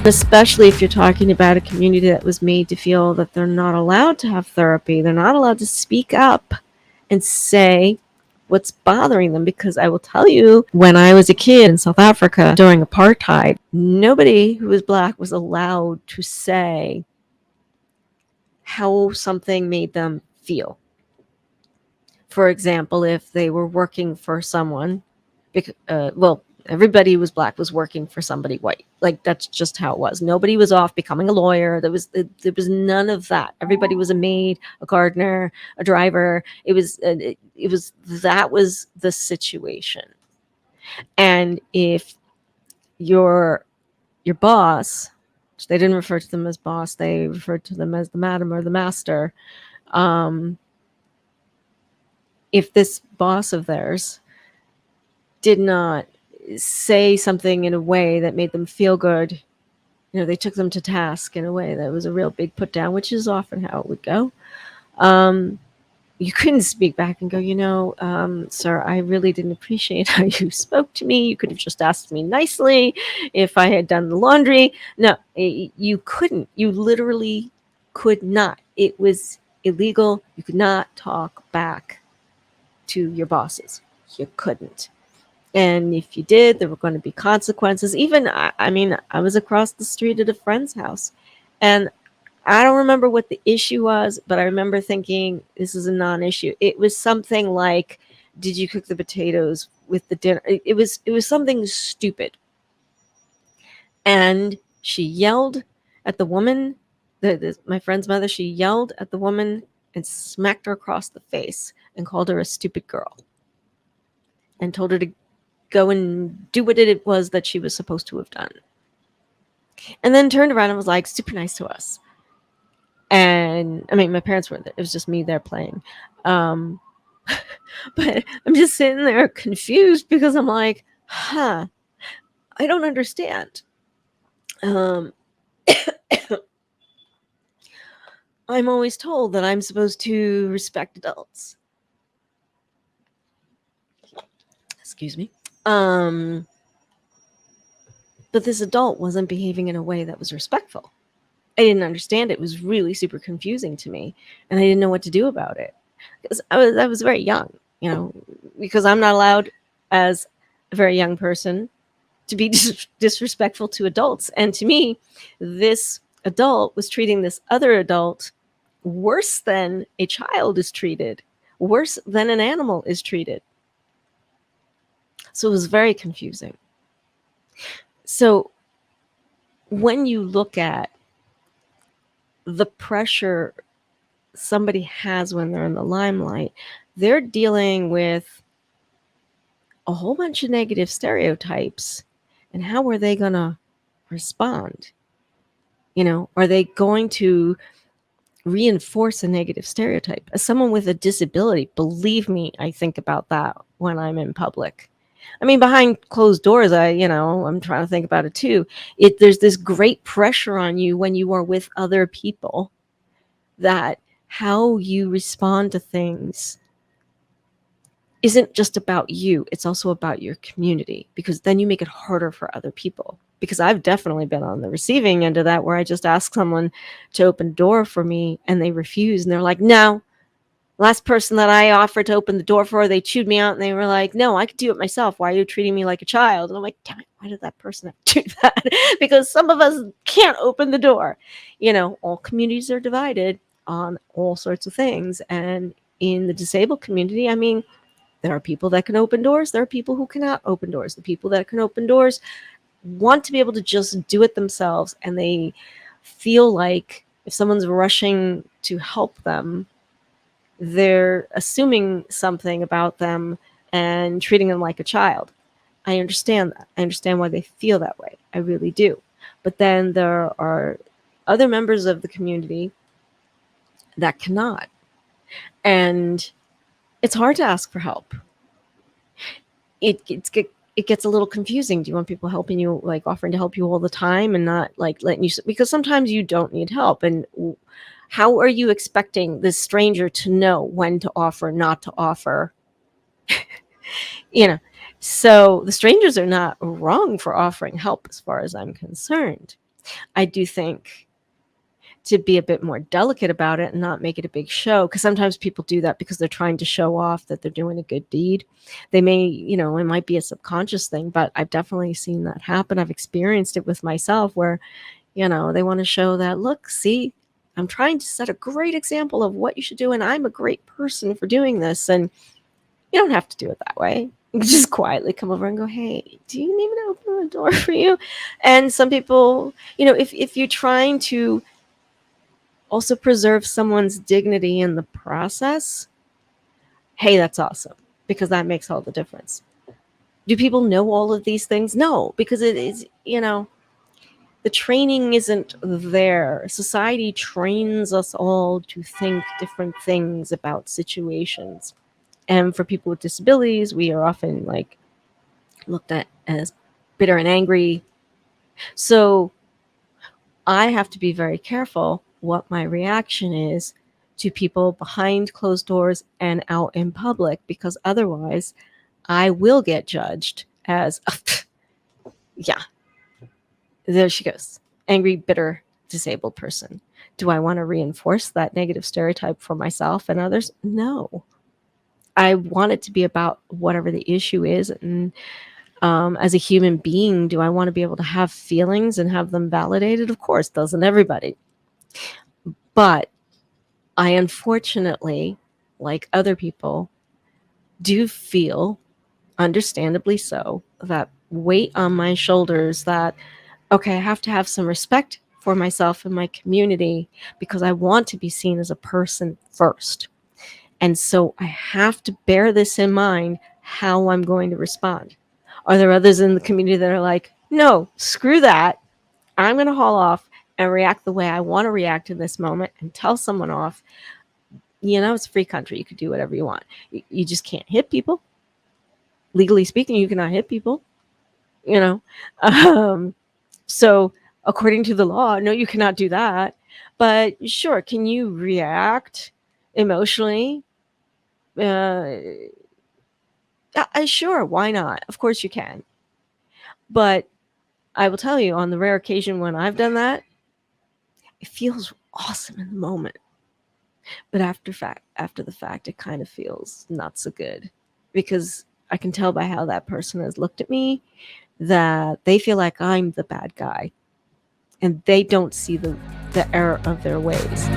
especially if you're talking about a community that was made to feel that they're not allowed to have therapy, they're not allowed to speak up and say what's bothering them. Because I will tell you, when I was a kid in South Africa during apartheid, nobody who was Black was allowed to say how something made them feel. For example, if they were working for someone, well, everybody who was Black was working for somebody white. Like, that's just how it was. Nobody was off becoming a lawyer. There was none of that. Everybody was a maid, a gardener, a driver. It was that was the situation. And if your boss, which they didn't refer to them as boss, they referred to them as the madam or the master. If this boss of theirs did not say something in a way that made them feel good, they took them to task in a way that was a real big put down, which is often how it would go. You couldn't speak back and go, sir, I really didn't appreciate how you spoke to me. You could have just asked me nicely if I had done the laundry. No, you couldn't. You literally could not. It was illegal. You could not talk back to your bosses. You couldn't. And if you did, there were going to be consequences. Even, I was across the street at a friend's house, and I don't remember what the issue was, but I remember thinking, this is a non-issue. It was something like, did you cook the potatoes with the dinner? It was something stupid. And she yelled at the woman, my friend's mother, she yelled at the woman and smacked her across the face and called her a stupid girl and told her to go and do what it was that she was supposed to have done. And then turned around and was like super nice to us. And my parents weren't there. It was just me there playing. But I'm just sitting there confused because I'm like, I don't understand. I'm always told that I'm supposed to respect adults. Excuse me. But this adult wasn't behaving in a way that was respectful. I didn't understand it. It was really super confusing to me, and I didn't know what to do about it. Because I was very young, because I'm not allowed as a very young person to be disrespectful to adults. And to me, this adult was treating this other adult worse than a child is treated, worse than an animal is treated. So it was very confusing. So when you look at the pressure somebody has when they're in the limelight, they're dealing with a whole bunch of negative stereotypes. And how are they going to respond? Are they going to reinforce a negative stereotype? As someone with a disability, believe me, I think about that when I'm in public. Behind closed doors, I'm trying to think about it too. There's this great pressure on you when you are with other people, that how you respond to things isn't just about you. It's also about your community, because then you make it harder for other people. Because I've definitely been on the receiving end of that, where I just ask someone to open a door for me and they refuse, and they're like, no. Last person that I offered to open the door for, they chewed me out and they were like, no, I could do it myself. Why are you treating me like a child? And I'm like, damn it, why did that person have to do that? Because some of us can't open the door. All communities are divided on all sorts of things. And in the disabled community, there are people that can open doors. There are people who cannot open doors. The people that can open doors want to be able to just do it themselves. And they feel like if someone's rushing to help them, they're assuming something about them and treating them like a child. I understand that. I understand why they feel that way. I really do. But then there are other members of the community that cannot. And it's hard to ask for help. It gets a little confusing. Do you want people helping you, like offering to help you all the time and not like letting you, because sometimes you don't need help. And how are you expecting this stranger to know when to offer, not to offer? So the strangers are not wrong for offering help as far as I'm concerned. I do think to be a bit more delicate about it and not make it a big show, because sometimes people do that because they're trying to show off that they're doing a good deed. They may, it might be a subconscious thing, but I've definitely seen that happen. I've experienced it with myself where, they want to show that, look, see, I'm trying to set a great example of what you should do, and I'm a great person for doing this. And you don't have to do it that way. You can just quietly come over and go, hey, do you need me to open the door for you? And some people, if you're trying to also preserve someone's dignity in the process, hey, that's awesome, because that makes all the difference. Do people know all of these things? No, because it is, the training isn't there. Society trains us all to think different things about situations. And for people with disabilities, we are often looked at as bitter and angry. So I have to be very careful what my reaction is to people behind closed doors and out in public, because otherwise I will get judged as, yeah, there she goes, angry, bitter, disabled person. Do I want to reinforce that negative stereotype for myself and others? No. I want it to be about whatever the issue is. And as a human being, do I want to be able to have feelings and have them validated? Of course, doesn't everybody? But I unfortunately, like other people, do feel, understandably so, that weight on my shoulders that, okay, I have to have some respect for myself and my community because I want to be seen as a person first. And so I have to bear this in mind, how I'm going to respond. Are there others in the community that are like, no, screw that. I'm going to haul off and react the way I want to react in this moment and tell someone off? It's a free country. You could do whatever you want. You just can't hit people. Legally speaking, you cannot hit people, So according to the law, no, you cannot do that. But sure, can you react emotionally? Sure, why not? Of course you can. But I will tell you, on the rare occasion when I've done that, it feels awesome in the moment. But after the fact, it kind of feels not so good, because I can tell by how that person has looked at me that they feel like I'm the bad guy and they don't see the error of their ways.